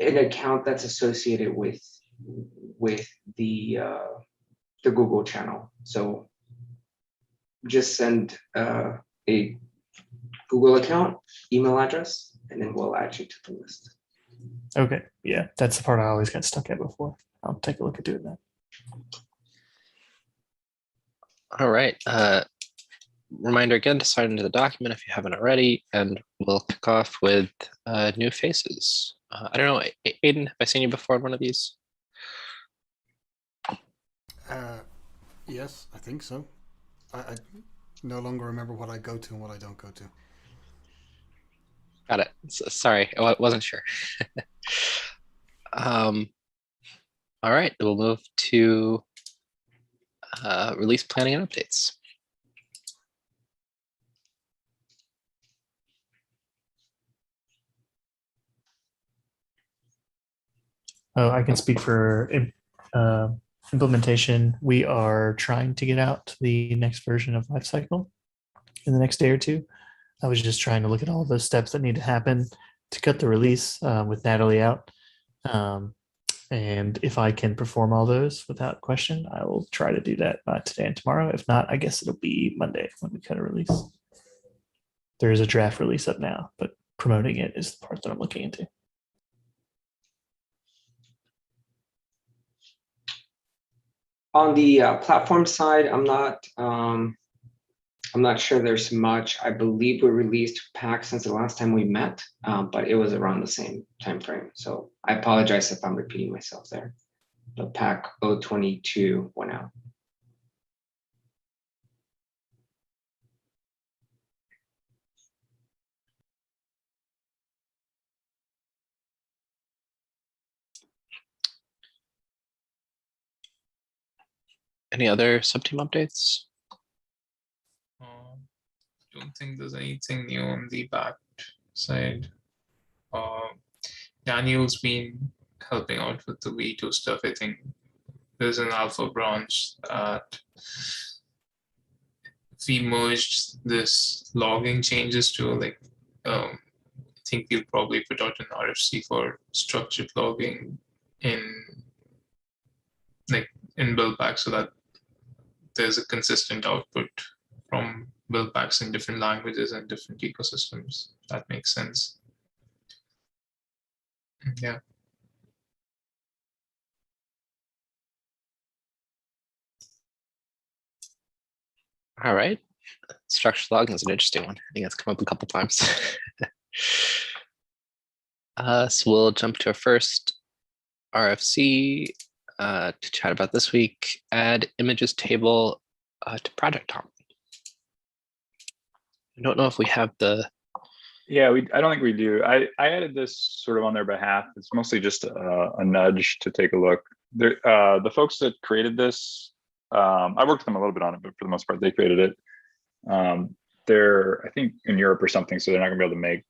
an account that's associated with the Google channel. So just send a Google account, email address, and then we'll add you to the list. Okay, yeah, that's the part I always got stuck at before. I'll take a look at doing that. All right. Reminder again to sign into the document if you haven't already, and we'll kick off with new faces. I don't know, Aiden, have I seen you before in one of these? Yes, I think so. I no longer remember what I go to and what I don't go to. Got it. Sorry, I wasn't sure. All right, we'll move to release planning and updates. Oh, I can speak for implementation. We are trying to get out the next version of Lifecycle in the next day or two. I was just trying to look at all those steps that need to happen to cut the release with Natalie out. And if I can perform all those without question, I will try to do that today and tomorrow. If not, I guess it'll be Monday when we cut a release. There is a draft release up now, but promoting it is the part that I'm looking into. On the platform side, I'm not sure there's much. I believe we released PAC since the last time we met, but it was around the same time frame. So I apologize if I'm repeating myself there. The PAC 022 went out. Any other subteam updates? Don't think there's anything new on the back side. Daniel's been helping out with the V2 stuff. I think there's an alpha branch that we merged this logging changes to, like, I think we'll probably put out an RFC for structured logging in build pack so that there's a consistent output from build packs in different languages and different ecosystems. That makes sense. Yeah. All right. Structured logging is an interesting one. I think that's come up a couple times. So we'll jump to our first RFC to chat about this week. Add images table to project Tom. I don't know if we have the. Yeah, I don't think we do. I added this sort of on their behalf. It's mostly just a nudge to take a look. The folks that created this, I worked with them a little bit on it, but for the most part, they created it. They're, I think, in Europe or something, so they're not gonna be able to make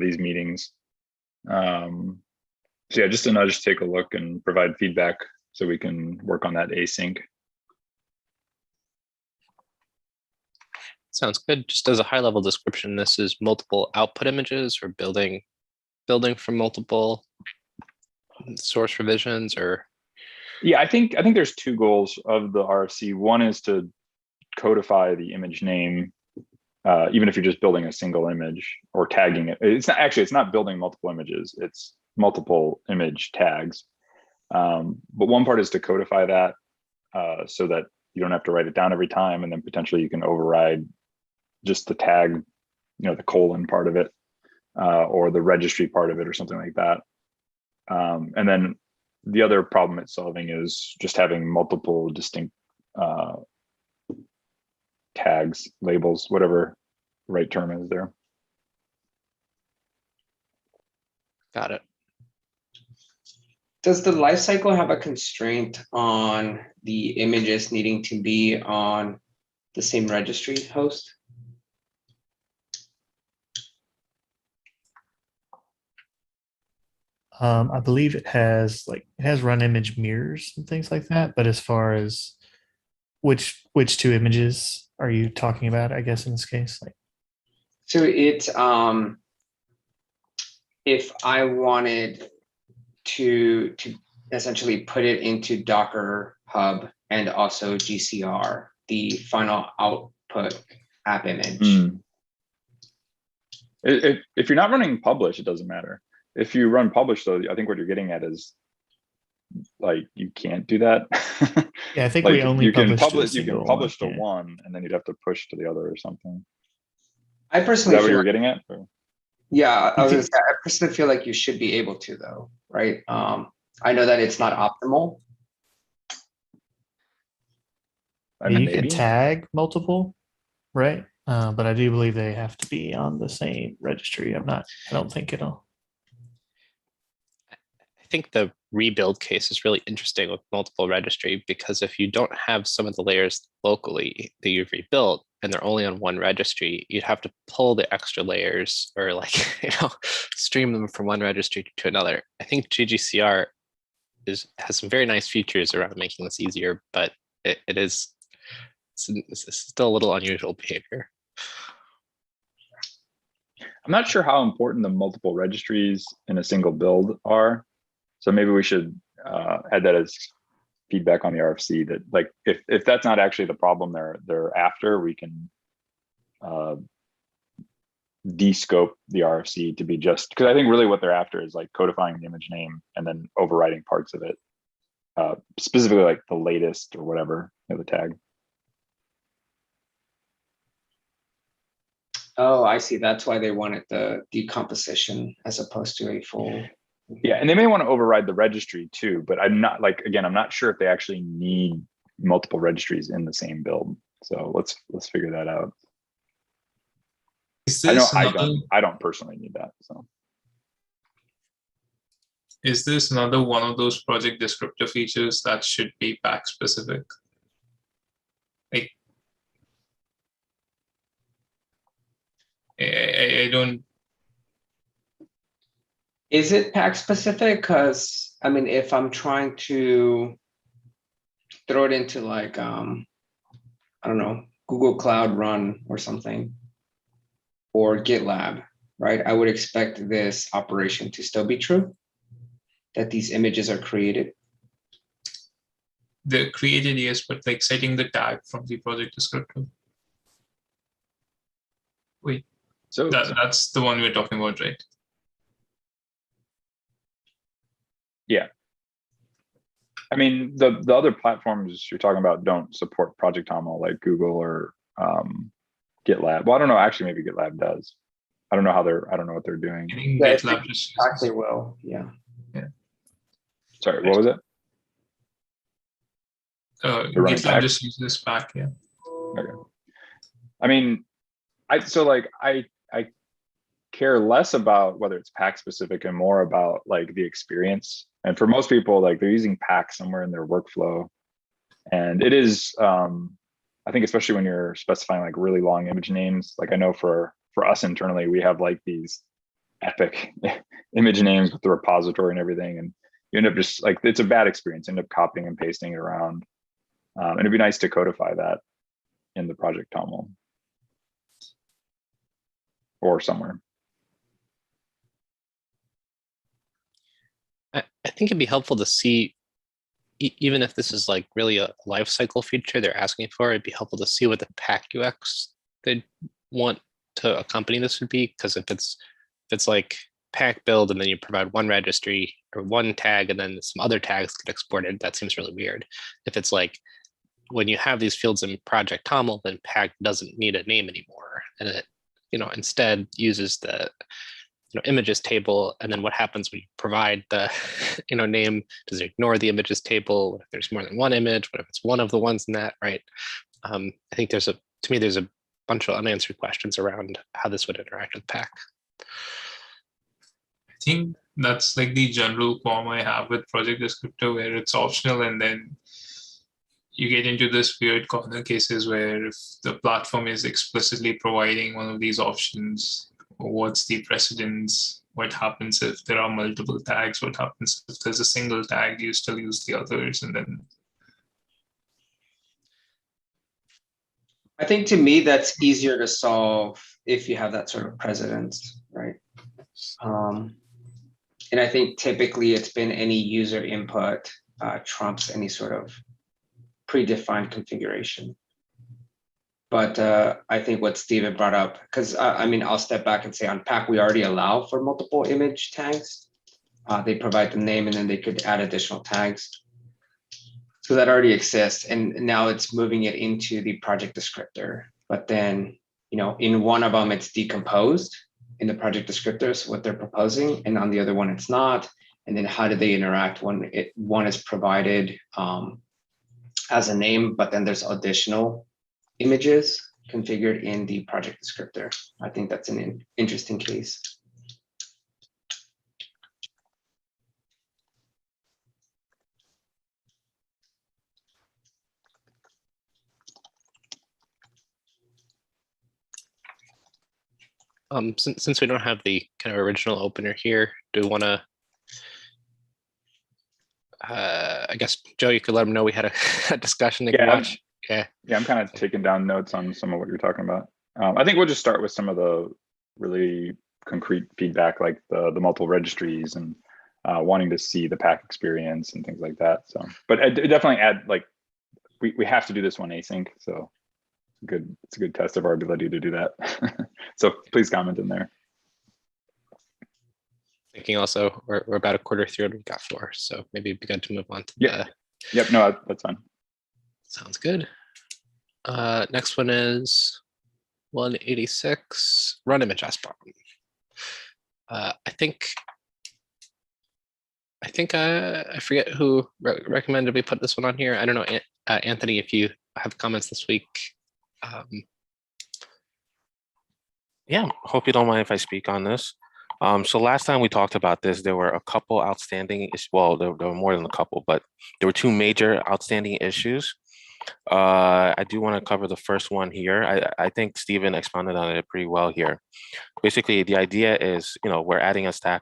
these meetings. So yeah, just a nudge to take a look and provide feedback so we can work on that async. Sounds good. Just as a high level description, this is multiple output images or building from multiple source revisions, or? Yeah, I think there's two goals of the RFC. One is to codify the image name, even if you're just building a single image or tagging it. It's not building multiple images, it's multiple image tags. But one part is to codify that so that you don't have to write it down every time, and then potentially you can override just the tag, the colon part of it, or the registry part of it, or something like that. And then the other problem it's solving is just having multiple distinct tags, labels, whatever the right term is there. Got it. Does the lifecycle have a constraint on the images needing to be on the same registry host? I believe it has run image mirrors and things like that. But as far as which two images are you talking about, I guess in this case? So it's if I wanted to essentially put it into Docker Hub and also GCR, the final output app image. Mm. If you're not running publish, it doesn't matter. If you run publish though, I think what you're getting at is like you can't do that. Yeah, I think like we only you can publish to a publish, you can single publish to one, yeah. one, and then you'd have to push to the other or something. I Is personally that what feel you were like, getting at? Or- yeah, I was You gonna say, I personally feel like you should be able to though, right? I know that it's not optimal. I mean, You can maybe. tag multiple, right? But I do believe they have to be on the same registry. I don't think it'll. I think the rebuild case is really interesting with multiple registry, because if you don't have some of the layers locally that you've rebuilt and they're only on one registry, you'd have to pull the extra layers or like, stream them from one registry to another. I think GGCR has some very nice features around making this easier, but it's still a little unusual behavior. I'm not sure how important the multiple registries in a single build are. So maybe we should add that as feedback on the RFC, that like if that's not actually the problem they're after, we can de-scope the RFC to be just, because I think really what they're after is like codifying the image name and then overriding parts of it, specifically like the latest or whatever, the tag. Oh, I see. That's why they wanted the decomposition as opposed to a full. Yeah, and they may want to override the registry too, but I'm not like, again, I'm not sure if they actually need multiple registries in the same build. So let's figure that out. Is I know this I don't personally need that. So is this another one of those project descriptor features that should be pack specific? Like, I don't. Is it pack specific? Because I mean, if I'm trying to throw it into like I don't know, Google Cloud Run or something, or GitLab, right? I would expect this operation to still be true, that these images are created. They're created, yes, but like setting the tag from the project descriptor. Wait, so that's the one we're talking about, right? yeah. I mean, the other platforms you're talking about don't support Project Toml, like Google or GitLab. Well, I don't know. Actually, maybe GitLab does. I don't know what they're doing. I think Yeah, GitLab just they will. Yeah. Sorry, what was it? They're running GitLab pack? just uses this pack, yeah. Okay. I mean, I care less about whether it's pack specific and more about like the experience. And for most people, like they're using pack somewhere in their workflow. And it is, I think, especially when you're specifying like really long image names, like I know for us internally, we have like these epic image names with the repository and everything. And you end up just like, it's a bad experience, end up copying and pasting it around. And it'd be nice to codify that in the Project Toml or somewhere. I think it'd be helpful to see, even if this is like really a life cycle feature they're asking for, it'd be helpful to see what the pack UX they want to accompany this would be. Because if it's like pack build and then you provide one registry or one tag and then some other tags get exported, that seems really weird. If it's like when you have these fields in Project Toml, then pack doesn't need a name anymore, and it instead uses the images table, and then what happens when you provide the name? Does it ignore the images table? What if there's more than one image? What if it's one of the ones in that, right? I think there's a bunch of unanswered questions around how this would interact with pack. I think that's like the general qualm I have with project descriptor, where it's optional, and then you get into this weird corner cases where if the platform is explicitly providing one of these options, what's the precedence? What happens if there are multiple tags? What happens if there's a single tag? Do you still use the others? And then I think to me, that's easier to solve if you have that sort of precedence, right? And I think typically it's been any user input trumps any sort of predefined configuration. But I think what Steven brought up, because I mean, I'll step back and say on Pack, we already allow for multiple image tags. They provide the name and then they could add additional tags. So that already exists. And now it's moving it into the project descriptor. But then, you know, in one of them, it's decomposed in the project descriptors, what they're proposing, and on the other one, it's not. And then how do they interact when one is provided as a name, but then there's additional images configured in the project descriptor. I think that's an interesting case. Since we don't have the kind of original opener here, do we want to? I guess Joe, you could let them know we had a discussion. They can watch. Yeah. Yeah, I'm kind of taking down notes on some of what you're talking about. I think we'll just start with some of the really concrete feedback, like the multiple registries and wanting to see the pack experience and things like that. So, but I definitely add, like, we have to do this one async. So it's a good test of our ability to do that. So please comment in there. Thinking also, we're about a quarter through and we got 4, so maybe it'd be good to move on to Yep, no, that's fine. Sounds good. Next one is 186 run image SBOM. I think I forget who recommended we put this one on here. I don't know, Anthony, if you have comments this week. Yeah, hope you don't mind if I speak on this. So last time we talked about this, there were a couple outstanding issues. Well, there were more than a couple, but there were 2 major outstanding issues. I do want to cover the first one here. I think Stephen expounded on it pretty well here. Basically, the idea is, you know, we're adding a stack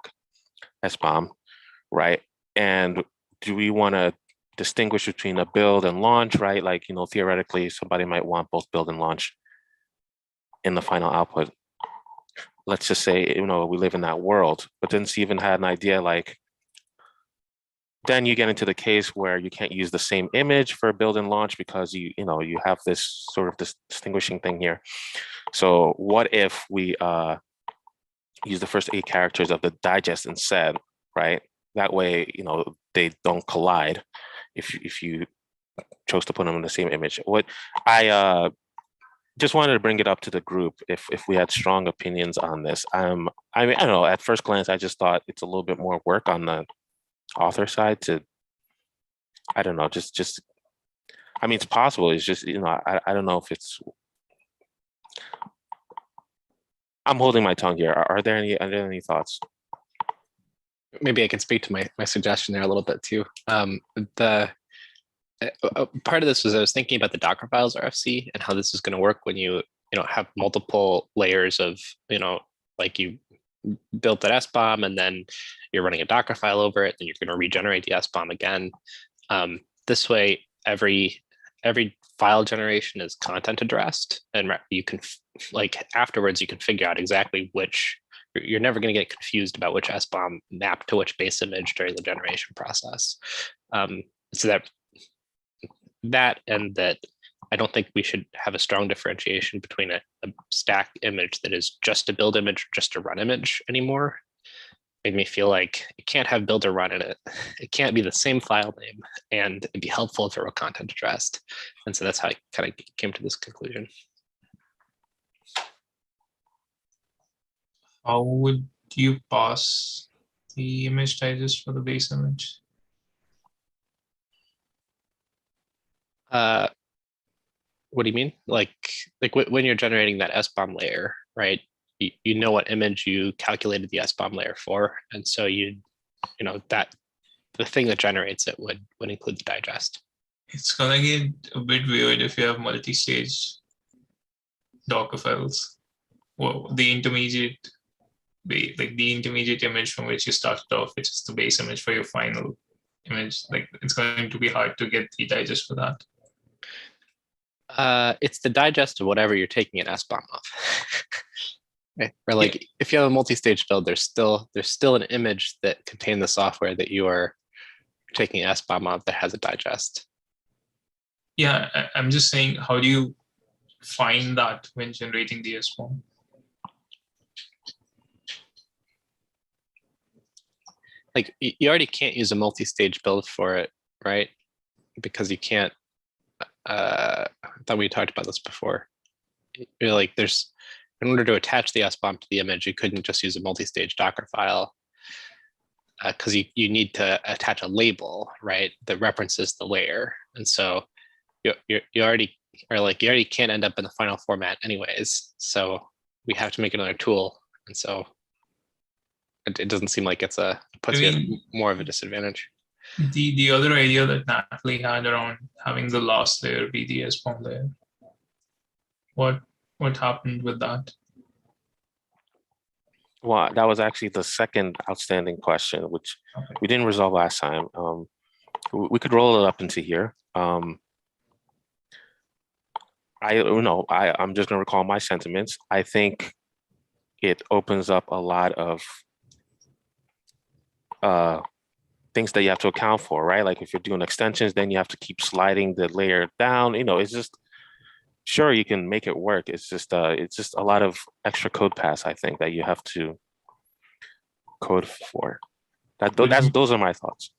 SBOM, right? And do we want to distinguish between a build and launch, right? Like, you know, theoretically, somebody might want both build and launch in the final output. Let's just say, you know, we live in that world. But then Stephen had an idea, like, then you get into the case where you can't use the same image for build and launch because you have this sort of distinguishing thing here. So what if we use the first 8 characters of the digest instead, right? That way, you know, they don't collide if you chose to put them in the same image. What I just wanted to bring it up to the group if we had strong opinions on this. I mean, I don't know, at first glance, I just thought it's a little bit more work on the author side to, I don't know, just I mean, it's possible. It's just, you know, I don't know if it's, I'm holding my tongue here. Are there any thoughts? Maybe I can speak to my suggestion there a little bit too. Part of this was I was thinking about the Docker files RFC and how this is going to work when you have multiple layers of, you know, like you built that SBOM and then you're running a Docker file over it, then you're going to regenerate the SBOM again. This way, every file generation is content addressed, and you can, like, afterwards you can figure out exactly which. You're never going to get confused about which SBOM mapped to which base image during the generation process. So that I don't think we should have a strong differentiation between a stack image that is just a build image or just a run image anymore. Made me feel like it can't have build or run in it. It can't be the same file name, and it'd be helpful if it were content addressed. And so that's how I kind of came to this conclusion. How would you pass the image digest for the base image? What do you mean? Like when you're generating that SBOM layer, right? You know what image you calculated the SBOM layer for, and so you know that the thing that generates it would include the digest. It's gonna get a bit weird if you have multi-stage Docker files. Well, the intermediate image from which you started off, which is the base image for your final image. Like, it's going to be hard to get the digest for that. It's the digest of whatever you're taking an SBOM of. Right. Or like if you have a multi-stage build, there's still an image that contains the software that you are taking SBOM of that has a digest. Yeah, I'm just saying, how do you find that when generating the SBOM? Like you already can't use a multi-stage build for it, right? Because you can't. I thought we talked about this before. You're like, in order to attach the SBOM to the image, you couldn't just use a multi-stage Docker file because you need to attach a label, right, that references the layer, and so you already can't end up in the final format anyways. So we have to make another tool, and so it doesn't seem like puts you at more of a disadvantage. The other idea that Natalie had around having the last layer be the SBOM layer, what happened with that? Well, that was actually the second outstanding question, which we didn't resolve last time. We could roll it up into here. I'm just going to recall my sentiments. I think it opens up a lot of things that you have to account for, right? Like if you're doing extensions, then you have to keep sliding the layer down. It's just, sure, you can make it work. It's just a lot of extra code paths, I think, that you have to code for. Those are my thoughts.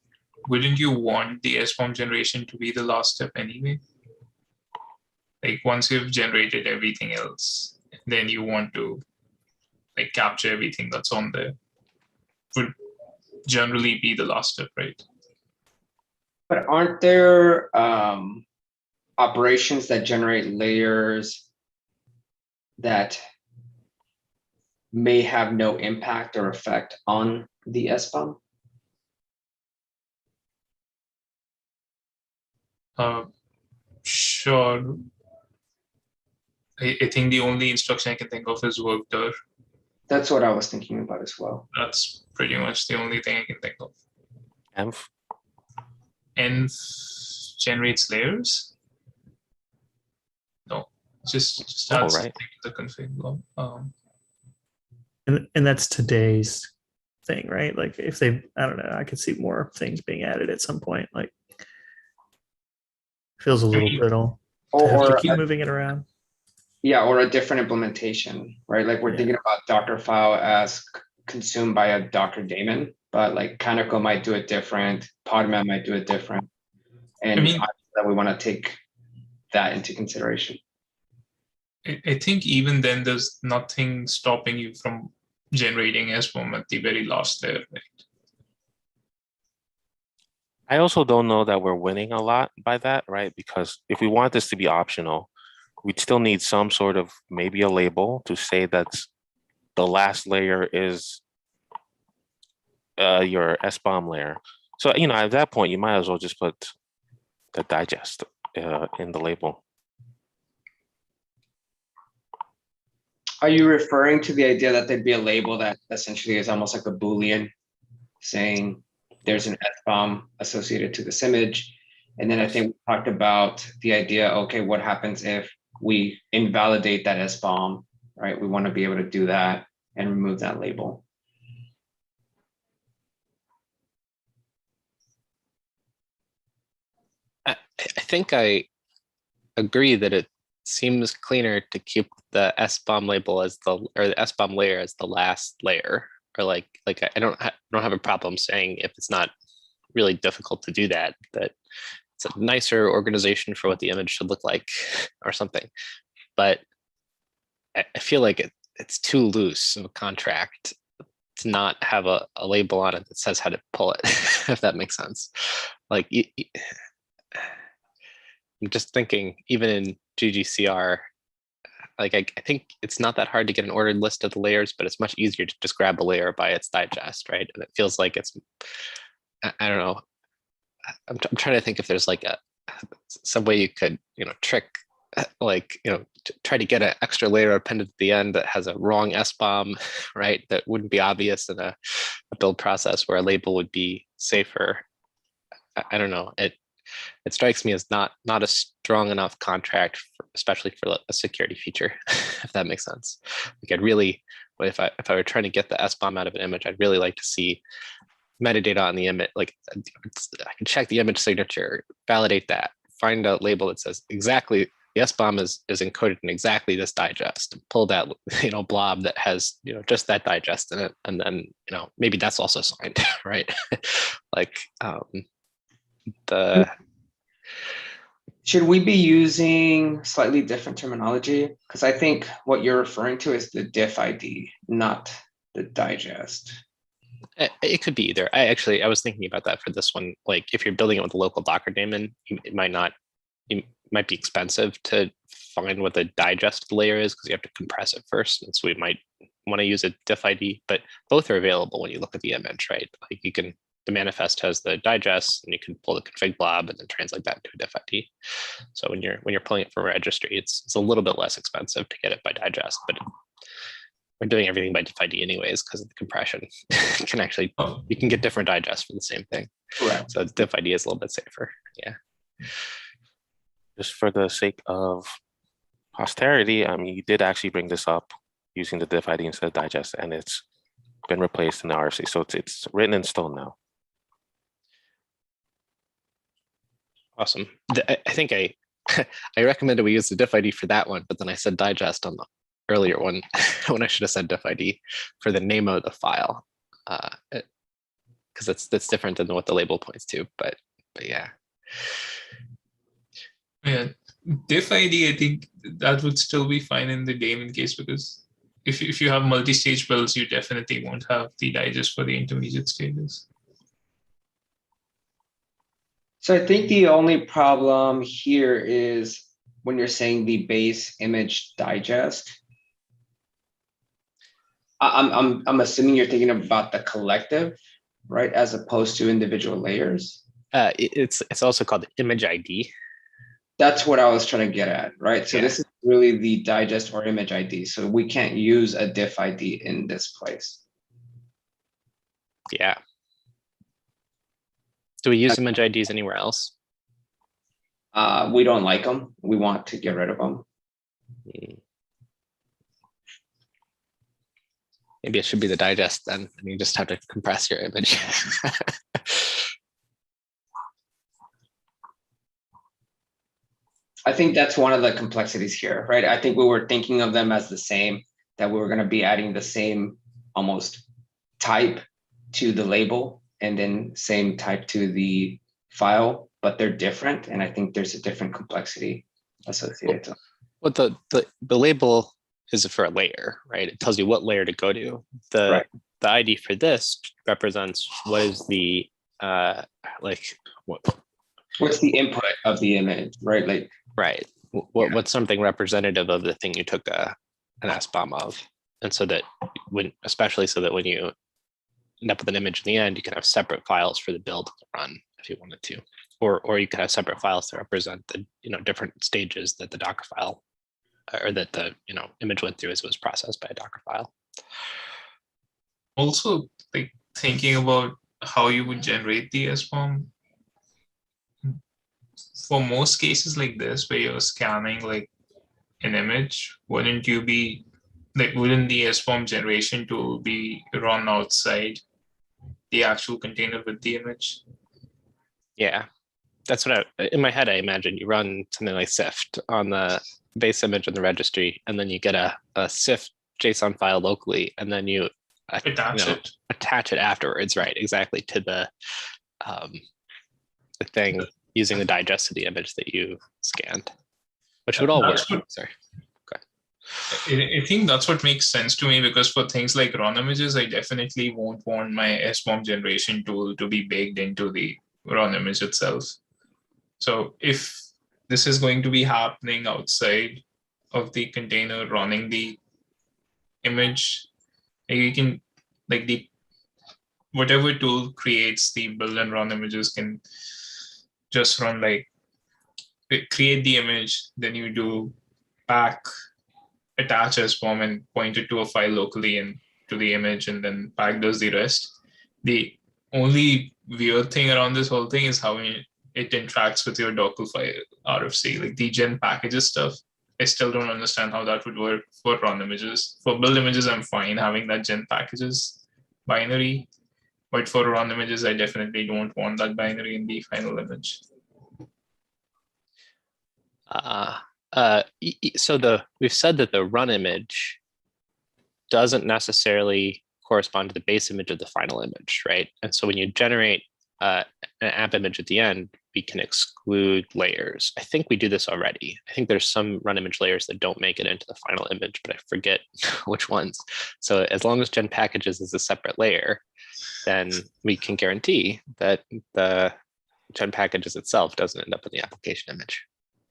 Wouldn't you want the SBOM generation to be the last step anyway? Like once you've generated everything else, then you want to like capture everything that's on there. Would generally be the last step, right? But aren't there operations that generate layers that may have no impact or effect on the SBOM? Sure. I think the only instruction I can think of is workdir. That's what I was thinking about as well. That's pretty much the only thing I can think of. Env generates layers? No, just adds something to the config log. And that's today's thing, right? Like if they, I don't know, I could see more things being added at some point. Like feels a little brittle to have to keep moving it around. Yeah, or a different implementation, right? Like we're thinking about Dockerfile as consumed by a Docker daemon, but like Kaneko might do it different, Podman might do it different. And that we want to take that into consideration. I think even then there's nothing stopping you from generating SBOM at the very last layer, right? I also don't know that we're winning a lot by that, right? Because if we want this to be optional, we'd still need some sort of maybe a label to say that the last layer is your SBOM layer. So, at that point, you might as well just put the digest in the label. Are you referring to the idea that there'd be a label that essentially is almost like a Boolean saying there's an SBOM associated to this image? And then I think we talked about the idea, okay, what happens if we invalidate that SBOM, right? We want to be able to do that and remove that label. I think I agree that it seems cleaner to keep the SBOM label or the SBOM layer as the last layer, or like I don't have a problem saying if it's not really difficult to do that it's a nicer organization for what the image should look like or something. But I feel like it's too loose of a contract to not have a label on it that says how to pull it, if that makes sense. Like I'm just thinking, even in GGCR, like I think it's not that hard to get an ordered list of the layers, but it's much easier to just grab a layer by its digest, right? And it feels like it's, I don't know. I'm trying to think if there's like some way you could, trick, like, try to get an extra layer appended at the end that has a wrong SBOM, right? That wouldn't be obvious in a build process where a label would be safer. I don't know. it strikes me as not a strong enough contract, especially for a security feature, if that makes sense. Like I'd really, if I were trying to get the SBOM out of an image, I'd really like to see metadata on the image. Like I can check the image signature, validate that, find a label that says exactly the SBOM is encoded in exactly this digest, pull that blob that has just that digest in it, and then maybe that's also signed, right? Like should we be using slightly different terminology? Because I think what you're referring to is the diff ID, not the digest. It could be either. I was thinking about that for this one. Like if you're building it with a local Docker daemon, it might be expensive to find what the digest layer is because you have to compress it first. And so we might want to use a diff ID, but both are available when you look at the image, right? Like the manifest has the digest and you can pull the config blob and then translate that into a diff ID. So when you're pulling it from a registry, it's a little bit less expensive to get it by digest, but we're doing everything by diff ID anyways because of the compression. You can get different digests for the same thing. Correct. So diff ID is a little bit safer. Yeah. Just for the sake of posterity, I mean, you did actually bring this up using the diff ID instead of digest, and it's been replaced in the RFC. So it's written in stone now. Awesome. I think I recommended we use the diff ID for that one, but then I said digest on the earlier one when I should have said diff ID for the name of the file, because that's different than what the label points to. But yeah. Yeah, diff ID, I think that would still be fine in the daemon case, because if you have multi-stage builds, you definitely won't have the digest for the intermediate stages. So I think the only problem here is when you're saying the base image digest. I'm assuming you're thinking about the collective, right, as opposed to individual layers. It's also called the image ID. That's what I was trying to get at, right? So Yeah. This is really the digest or image ID. So we can't use a diff ID in this place. Yeah. Do we use image IDs anywhere else? We don't like them. We want to get rid of them. Maybe it should be the digest then, and you just have to compress your image. I think that's one of the complexities here, right? I think we were thinking of them as the same, that we were going to be adding the same almost type to the label and then same type to the file, but they're different. And I think there's a different complexity associated to them. But the label is for a layer, right? It tells you what layer to go to. The ID for this represents what is the what's the input of the image, right? Like what's something representative of the thing you took an SBOM of, and so that especially so that when you end up with an image in the end, you can have separate files for the build to run if you wanted to, or you can have separate files to represent the different stages that the Docker file or that the image went through as it was processed by a Docker file. Also, like thinking about how you would generate the SBOM. For most cases like this, where you're scanning like an image, wouldn't the SBOM generation tool be run outside the actual container with the image? Yeah, that's what in my head I imagine you run something like sift on the base image in the registry, and then you get a sift JSON file locally, and then you attach it afterwards, right? Exactly, to the thing using the digest of the image that you scanned, which would all work. Sorry. I think that's what makes sense to me, because for things like run images, I definitely won't want my SBOM generation tool to be baked into the run image itself. So if this is going to be happening outside of the container running the image, you can whatever tool creates the build and run images can just run create the image, then you do attach SBOM and point it to a file locally and to the image, and then pack does the rest. The only weird thing around this whole thing is how it interacts with your Dockerfile RFC, like the gen packages stuff. I still don't understand how that would work for run images. For build images, I'm fine having that gen packages binary, but for run images, I definitely don't want that binary in the final image. So we've said that the run image doesn't necessarily correspond to the base image of the final image, right? And so when you generate an app image at the end, we can exclude layers. I think we do this already. I think there's some run image layers that don't make it into the final image, but I forget which ones. So as long as gen packages is a separate layer, then we can guarantee that the gen packages itself doesn't end up in the application image.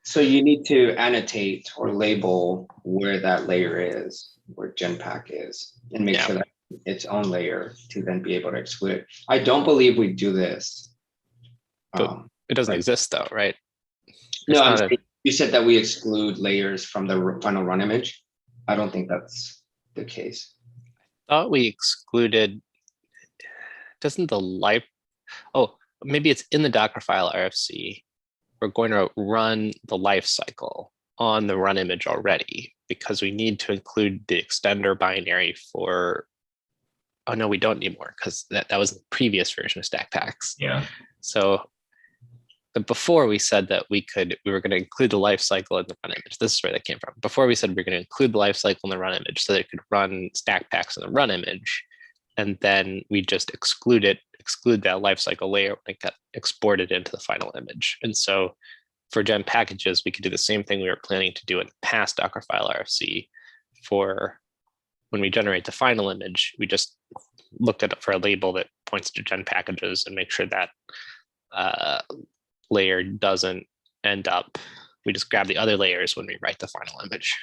So you need to annotate or label where that layer is, where Genpack is, and make sure that its own layer to then be able to exclude it. I don't believe we do this. But it doesn't exist though, right? No, you said that we exclude layers from the final run image. I don't think that's the case. I thought we excluded, doesn't the life, oh, maybe it's in the Dockerfile RFC. We're going to run the life cycle on the run image already because we need to include the extender binary for, oh no, we don't need more because that was the previous version of StackPax. Yeah. So but before we said that we were going to include the life cycle in the run image. This is where that came from. Before we said we were going to include the life cycle in the run image so that it could run StackPax in the run image. And then we just exclude that lifecycle layer when it got exported into the final image. And so for gen packages, we could do the same thing we were planning to do in past Dockerfile RFC. For when we generate the final image, we just looked at it for a label that points to gen packages and make sure that layer doesn't end up, we just grab the other layers when we write the final image.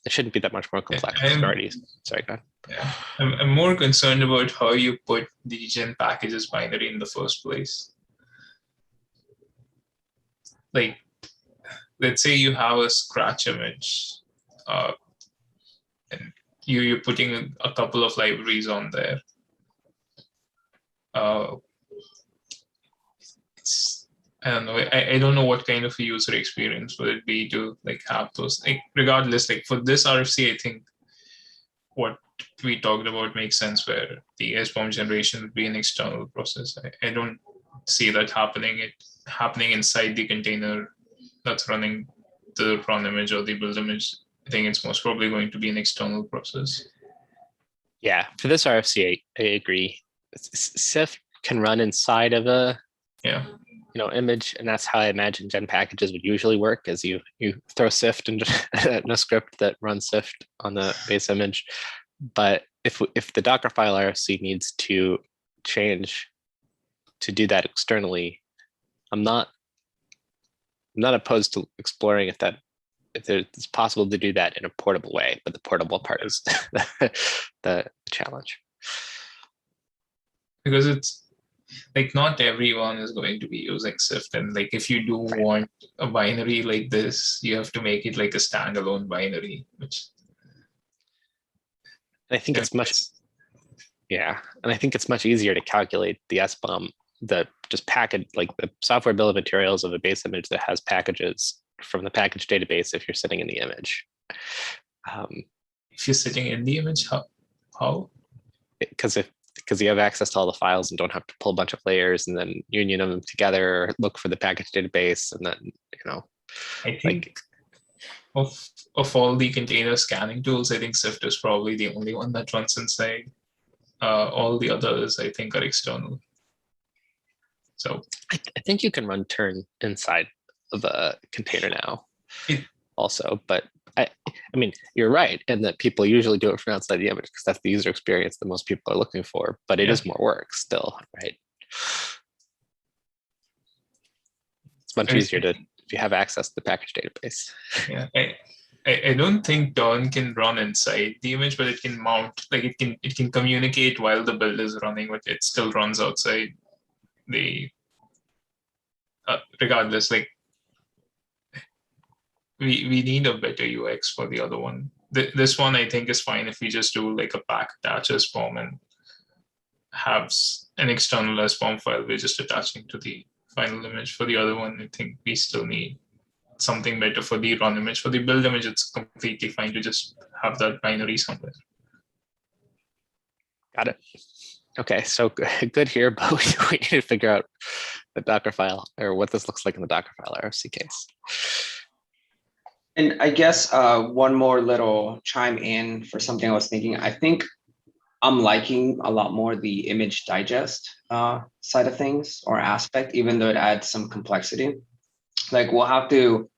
It shouldn't be that much more complex. Sorry, go ahead. Yeah, I'm more concerned about how you put the gen packages binary in the first place. Like, let's say you have a scratch image, and you're putting a couple of libraries on there. I don't know. I don't know what kind of a user experience would it be to like have those. Like, regardless, like for this RFC, I think what we talked about makes sense, where the SBOM generation would be an external process. I don't see that happening inside the container that's running the run image or the build image. I think it's most probably going to be an external process. Yeah, for this RFC, I agree. SIFT can run inside of a image, and that's how I imagine gen packages would usually work. Is you throw SIFT in a script that runs SIFT on the base image. But if the Dockerfile RFC needs to change to do that externally, I'm not opposed to exploring if it's possible to do that in a portable way, but the portable part is the challenge. Because it's like not everyone is going to be using SIFT, and like if you do want a binary like this, you have to make it like a standalone binary, which I think it's much easier to calculate the SBOM, the just package, like the software bill of materials of a base image that has packages from the package database if you're sitting in the image. If you're sitting in the image, how? Because you have access to all the files and don't have to pull a bunch of layers and then union them together, look for the package database, and then I think of all the container scanning tools, I think SIFT is probably the only one that runs inside. All the others, I think, are external. So I think you can run turn inside of a container now also, but I mean, you're right, and that people usually do it from outside the image because that's the user experience that most people are looking for, but it is more work still, right? It's much easier if you have access to the package database. Yeah, I don't think turn can run inside the image, but it can mount, like it can communicate while the build is running, but it still runs outside the regardless, like we need a better UX for the other one. This one I think is fine if we just do like a pack attach SBOM and have an external SBOM file we're just attaching to the final image. For the other one, I think we still need something better for the run image. For the build image, it's completely fine to just have that binary somewhere. Got it. Okay, so good here, but we need to figure out the Docker file or what this looks like in the Docker file RFC case. And I guess one more little chime in for something I was thinking. I think I'm liking a lot more the image digest side of things or aspect, even though it adds some complexity. Like we'll have to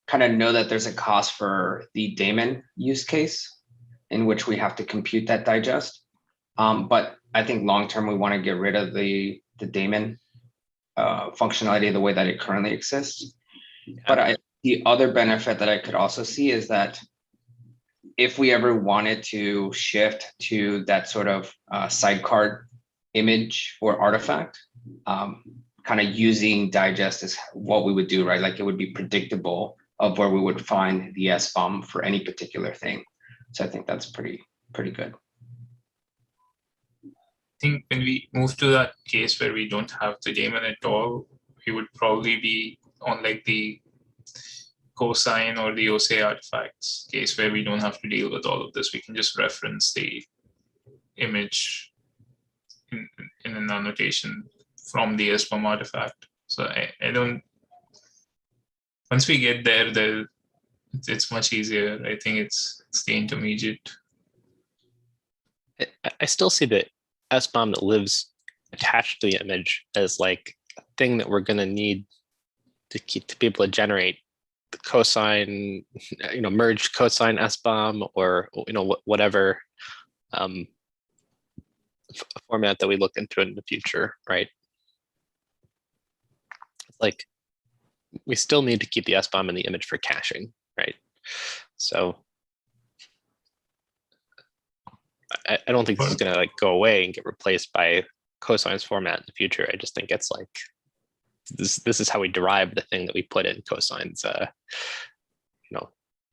kind of know that there's a cost for the daemon use case in which we have to compute that digest. But I think long-term, we want to get rid of the daemon functionality the way that it currently exists. Yeah. But the other benefit that I could also see is that if we ever wanted to shift to that sort of sidecar image or artifact, kind of using digest is what we would do, right? Like it would be predictable of where we would find the SBOM for any particular thing. So I think that's pretty good. I think when we move to that case where we don't have the daemon at all, we would probably be on like the cosine or the OSE artifacts case where we don't have to deal with all of this. We can just reference the image in an annotation from the SBOM artifact. So I don't, once we get there, it's much easier. I think it's the intermediate. I still see the SBOM that lives attached to the image as like a thing that we're going to need to be able to generate the cosine, merge cosine SBOM or whatever format that we look into in the future, right? Like we still need to keep the SBOM in the image for caching, right? So I don't think this is going to like go away and get replaced by cosine's format in the future. I just think it's like this is how we derive the thing that we put in cosine's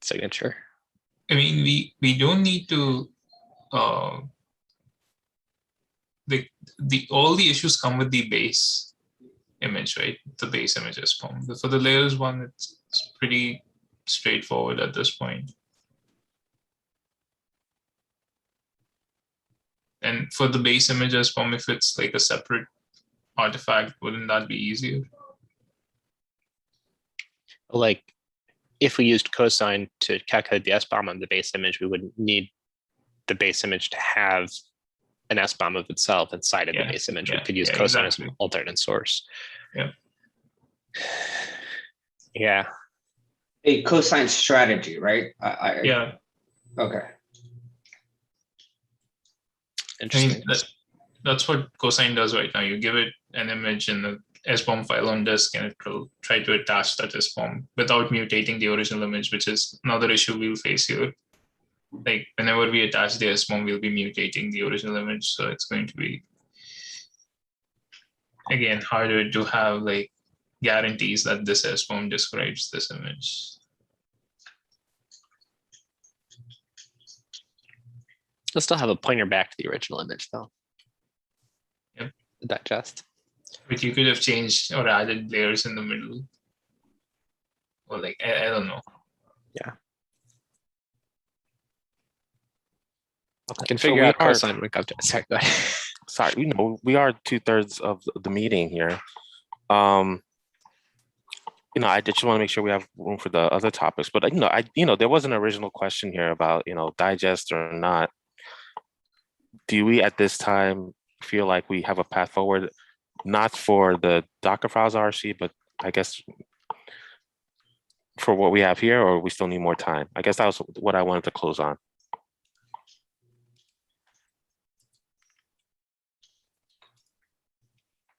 signature. I mean, we don't need to all the issues come with the base image, right? The base image SBOM. But for the layers one, it's pretty straightforward at this point. And for the base image SBOM, if it's like a separate artifact, wouldn't that be easier? Like if we used cosine to calculate the SBOM on the base image, we wouldn't need the base image to have an SBOM of itself inside of the base image. We could use cosine as an alternate source. Yeah. Yeah. A cosine strategy, right? Yeah. Okay. Interesting. I mean, that's what cosine does right now. You give it an image in the SBOM file on disk, and it will try to attach that SBOM without mutating the original image, which is another issue we'll face here. Like whenever we attach the SBOM, we'll be mutating the original image. So it's going to be, again, harder to have like guarantees that this SBOM describes this image. We'll still have a pointer back to the original image though. Yep. Digest. But you could have changed or added layers in the middle. Or like, I don't know. Yeah. Okay, I can so figure we out are- cosine when it comes to it. Sorry, go ahead. Sorry, we are 2/3 of the meeting here. I just want to make sure we have room for the other topics, but there was an original question here about, digest or not. Do we at this time feel like we have a path forward, not for the Docker files RC, but I guess for what we have here, or we still need more time? I guess that was what I wanted to close on.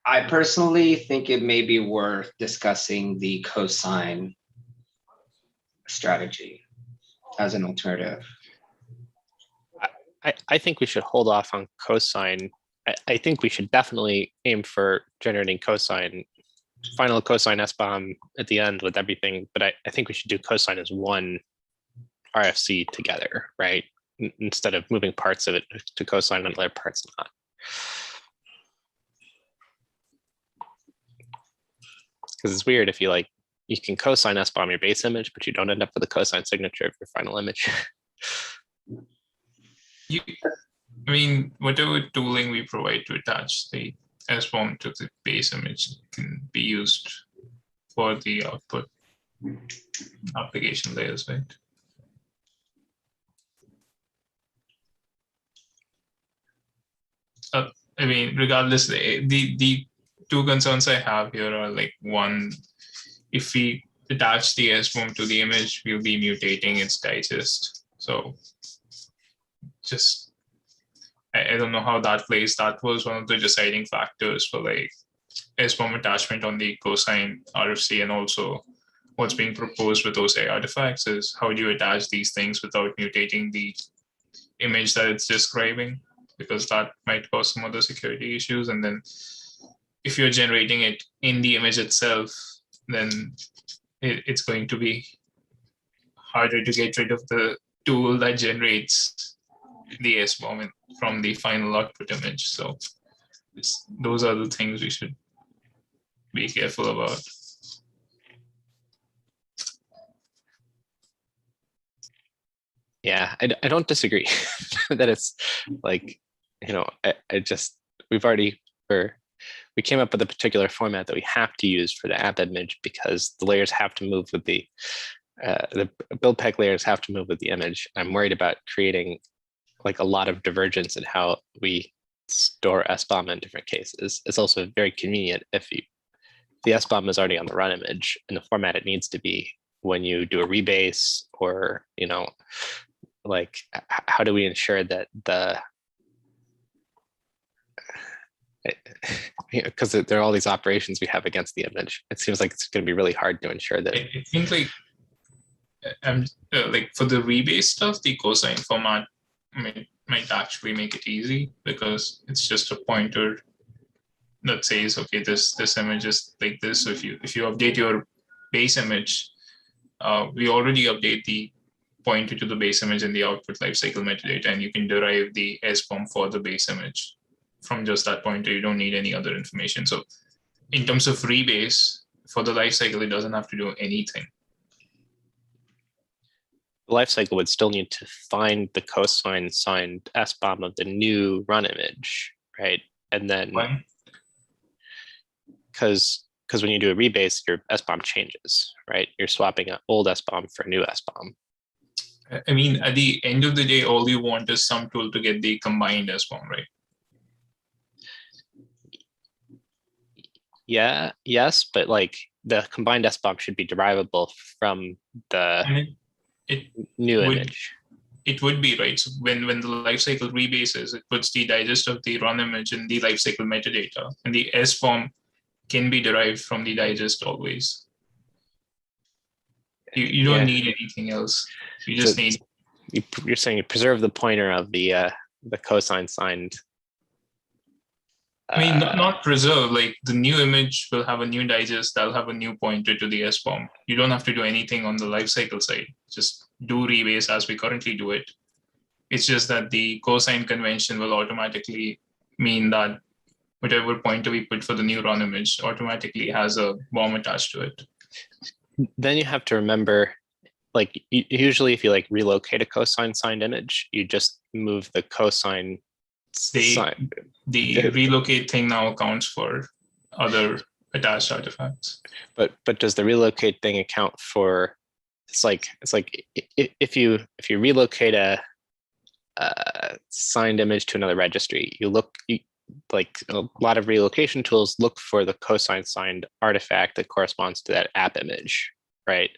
I personally think it may be worth discussing the cosine strategy as an alternative. I think we should hold off on cosine. I think we should definitely aim for generating cosine, final cosine SBOM at the end with everything. But I think we should do cosine as one RFC together, right? Instead of moving parts of it to cosine and other parts not. because it's weird if you like, you can cosine SBOM your base image, but you don't end up with a cosine signature of your final image. I mean, whatever tooling we provide to attach the SBOM to the base image can be used for the output application layers, right? I mean, regardless, the two concerns I have here are like, one, if we attach the SBOM to the image, we'll be mutating its digest. So just, I don't know how that plays. That was one of the deciding factors for like SBOM attachment on the cosine RFC, and also what's being proposed with OSI artifacts is how do you attach these things without mutating the image that it's describing, because that might cause some other security issues. And then if you're generating it in the image itself, then it's going to be harder to get rid of the tool that generates the SBOM from the final output image. So those are the things we should be careful about. Yeah, I don't disagree that it's like, I just, we came up with a particular format that we have to use for the app image because the layers have to move with the build pack layers have to move with the image. I'm worried about creating like a lot of divergence in how we store SBOM in different cases. It's also very convenient if the SBOM is already on the run image and the format it needs to be when you do a rebase, or, like, how do we ensure that because there are all these operations we have against the image. It seems like it's going to be really hard to ensure that. I think like, like for the rebase stuff, the cosine format might actually make it easy, because it's just a pointer that says, okay, this image is like this. So if you update your base image, we already update the pointer to the base image in the output lifecycle metadata, and you can derive the SBOM for the base image from just that pointer. You don't need any other information. So in terms of rebase for the lifecycle, it doesn't have to do anything. The lifecycle would still need to find the cosine signed SBOM of the new run image, right? And then because when you do a rebase, your SBOM changes, right? You're swapping an old SBOM for a new SBOM. I mean, at the end of the day, all you want is some tool to get the combined SBOM, right? Yeah, yes, but like the combined SBOM should be derivable from the new image. It would be, right? So when the lifecycle rebases, it puts the digest of the run image in the lifecycle metadata, and the SBOM can be derived from the digest always. You don't need anything else. You just need. You're saying you preserve the pointer of the cosine signed. I mean, not preserve. Like the new image will have a new digest. That'll have a new pointer to the SBOM. You don't have to do anything on the lifecycle side. Just do rebase as we currently do it. It's just that the cosine convention will automatically mean that whatever pointer we put for the new run image automatically has a BOM attached to it. Then you have to remember, like usually if you like relocate a cosine signed image, you just move the cosine sign. The relocate thing now accounts for other attached artifacts. But does the relocate thing account for? It's like if you relocate a signed image to another registry, like a lot of relocation tools look for the cosine signed artifact that corresponds to that app image, right?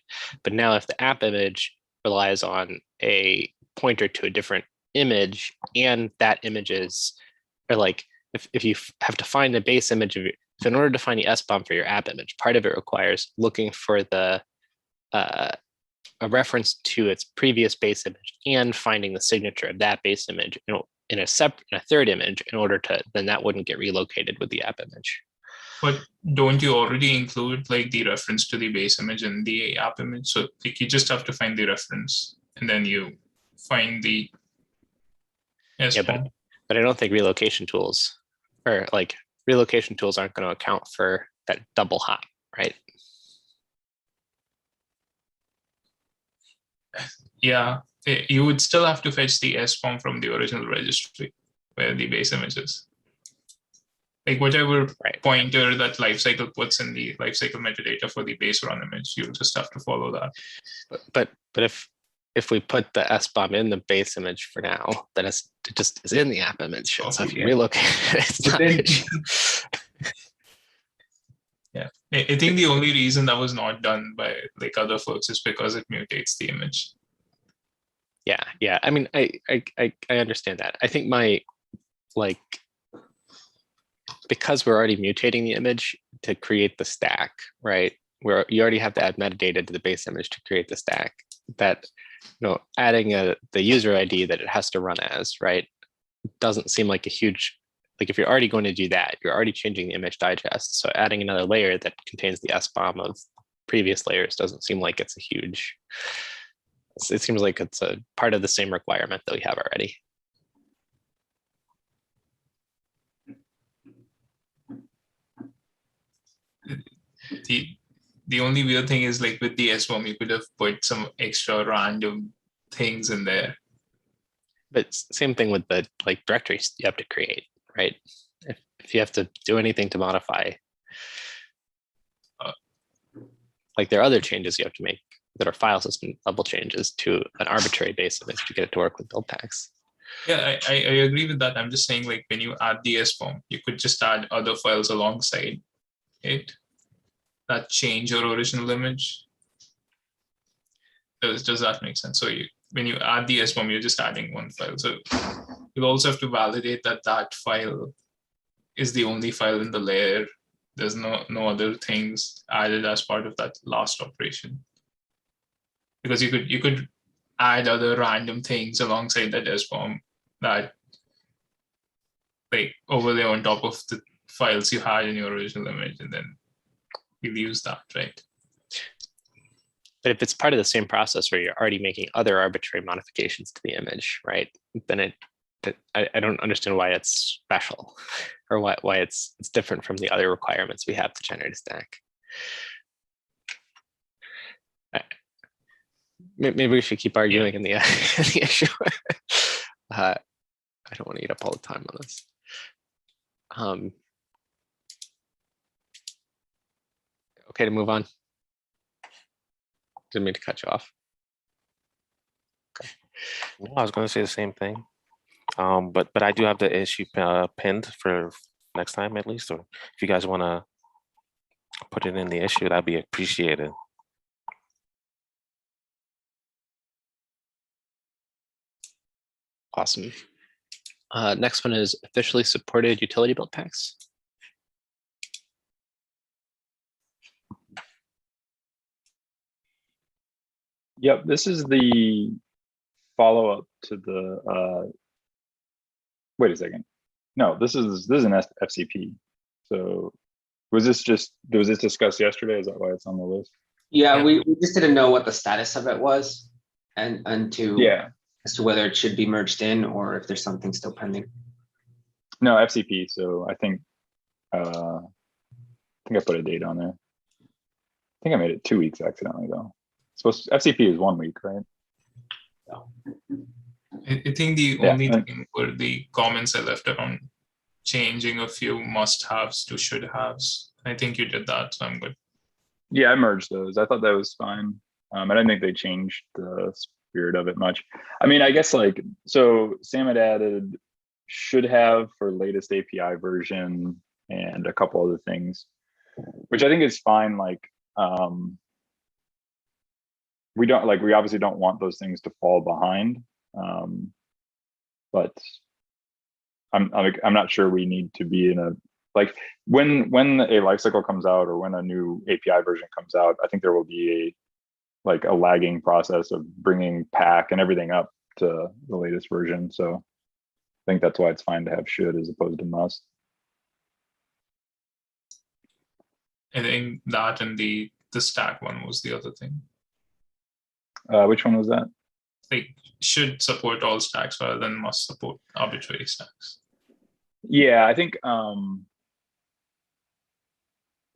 But now if the app image relies on a pointer to a different image, and that images are like, if you have to find the base image of it, so in order to find the SBOM for your app image, part of it requires looking for the a reference to its previous base image and finding the signature of that base image in a third image in order to, then that wouldn't get relocated with the app image. But don't you already include like the reference to the base image in the app image? So like, you just have to find the reference and then you find the SBOM. Yeah, but I don't think relocation tools aren't going to account for that double hop, right? Yeah, you would still have to fetch the SBOM from the original registry where the base image is. Like whatever Right. pointer that lifecycle puts in the lifecycle metadata for the base run image, you'll just have to follow that. But if we put the SBOM in the base image for now, then it just is in the app image. So if you Yeah. relocate it, it's But not then- an issue. Yeah, I think the only reason that was not done by like other folks is because it mutates the image. Yeah. I mean, I understand that. I think because we're already mutating the image to create the stack, right? Where you already have to add metadata to the base image to create the stack. That adding the user ID that it has to run as, right, doesn't seem like a huge, like if you're already going to do that, you're already changing the image digest. So adding another layer that contains the SBOM of previous layers doesn't seem like it's a huge. It seems like it's a part of the same requirement that we have already. The only weird thing is like with the SBOM, you could have put some extra random things in there. But same thing with the directories you have to create, right? If you have to do anything to modify, like there are other changes you have to make that are file system level changes to an arbitrary base image to get it to work with build packs. Yeah, I agree with that. I'm just saying like when you add the SBOM, you could just add other files alongside it that change your original image. Does that make sense? So when you add the SBOM, you're just adding one file. So you'll also have to validate that that file is the only file in the layer. There's no other things added as part of that last operation. Because you could add other random things alongside that SBOM that like overlay on top of the files you had in your original image, and then you'll use that, right? But if it's part of the same process where you're already making other arbitrary modifications to the image, right, then I don't understand why it's special or why it's different from the other requirements we have to generate a stack. Maybe we should keep arguing in the issue. I don't want to eat up all the time on this. Okay to move on. Didn't mean to cut you off. Okay. No, I was going to say the same thing. But I do have the issue pinned for next time at least. Or if you guys want to put it in the issue, that'd be appreciated. Awesome. Next one is officially supported utility build packs. Yep, this is the follow-up to the wait a second. No, this is an FCP. So was this discussed yesterday? Is that why it's on the list? Yeah, Yeah. we just didn't know what the status of it was and as to whether it should be merged in or if there's something still pending. No, FCP. So I think I put a date on there. I think I made it 2 weeks accidentally though. FCP is 1 week, right? I think the only thing were the comments I left around changing a few must-haves to should-haves. I think you did that, so I'm good. Yeah, I merged those. I thought that was fine. I didn't think they changed the spirit of it much. I mean, I guess so Sam had added should have for latest API version and a couple other things, which I think is fine. We obviously don't want those things to fall behind. But I'm not sure we need to be in a when a lifecycle comes out or when a new API version comes out, I think there will be a lagging process of bringing pack and everything up to the latest version. So I think that's why it's fine to have should as opposed to must. I think that and the stack one was the other thing. Which one was that? Like should support all stacks rather than must support arbitrary stacks. Yeah, I think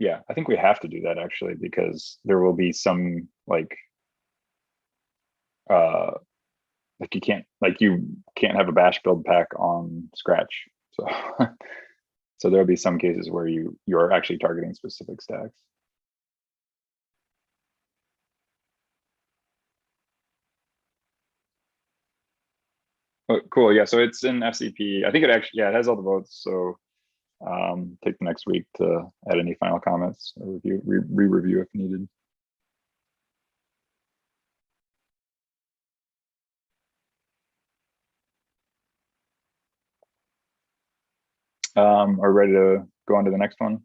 Yeah, I think we have to do that actually, because there will be some like you can't have a bash build pack on Scratch. So so there'll be some cases where you're actually targeting specific stacks. Oh, cool. Yeah, so it's in FCP. I think it actually, yeah, it has all the votes. So take the next week to add any final comments or re-review if needed. Are we ready to go on to the next one?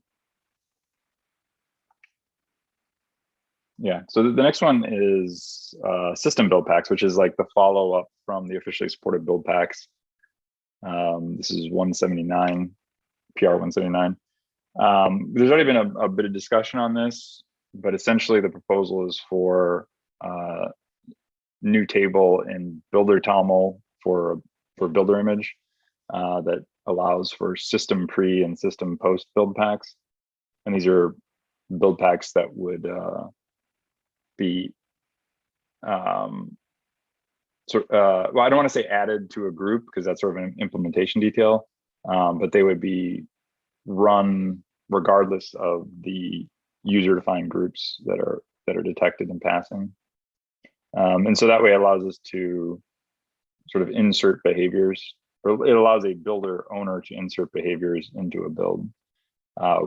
Yeah, so the next one is system build packs, which is like the follow-up from the officially supported build packs. This is 179, PR 179. There's already been a bit of discussion on this, but essentially the proposal is for new table in builder toml for builder image that allows for system pre and system post build packs. And these are build packs that would be well, I don't want to say added to a group because that's sort of an implementation detail, but they would be run regardless of the user-defined groups that are detected in passing. And so that way it allows us to sort of insert behaviors, or it allows a builder owner to insert behaviors into a build,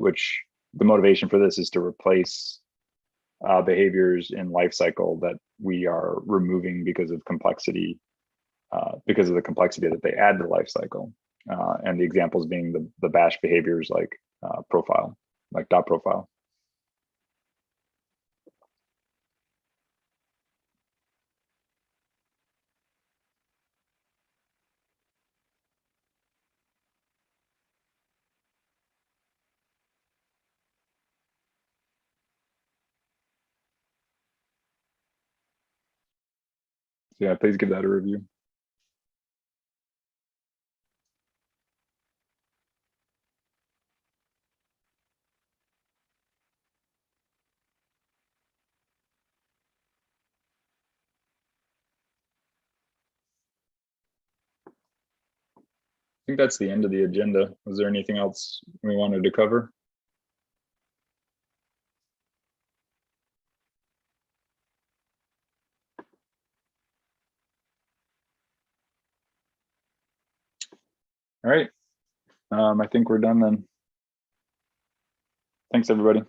which the motivation for this is to replace behaviors in lifecycle that we are removing because of complexity, because of the complexity that they add to the lifecycle. And the examples being the bash behaviors like profile, like dot profile. So yeah, please give that a review. I think that's the end of the agenda. Was there anything else we wanted to cover? All right. I think we're done then. Thanks, everybody.